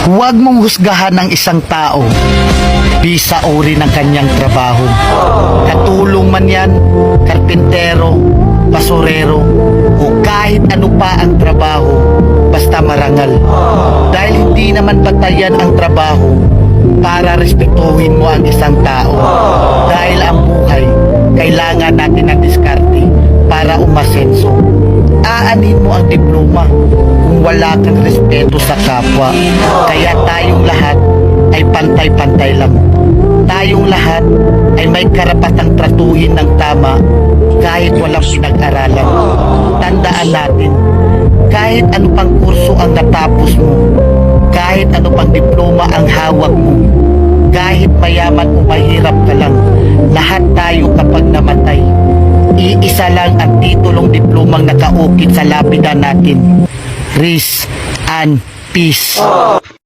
Huwag mong husgahan ang isang tao bisa uri ng kanyang trabaho. Katulong man yan, karpintero, basurero, o kahit ano pa ang trabaho, basta marangal. Dahil hindi naman batayan ang trabaho para respetuhin mo ang isang tao. Dahil ang buhay, kailangan natin ng diskarte para umasenso. Aanin mo ang diploma kung wala kang respeto sa kapwa. Kaya tayong lahat ay pantay-pantay lang. Tayong lahat ay may karapatang tratuhin ng tama kahit walang pinag-aralan. Tandaan natin, kahit ano pang kurso ang natapos mo, kahit ano pang diploma ang hawak mo, kahit mayaman o mahirap ka lang, lahat tayo kapag namatay, iisa lang ang titulong diplomang nakaukit sa lapida natin. Rest and peace.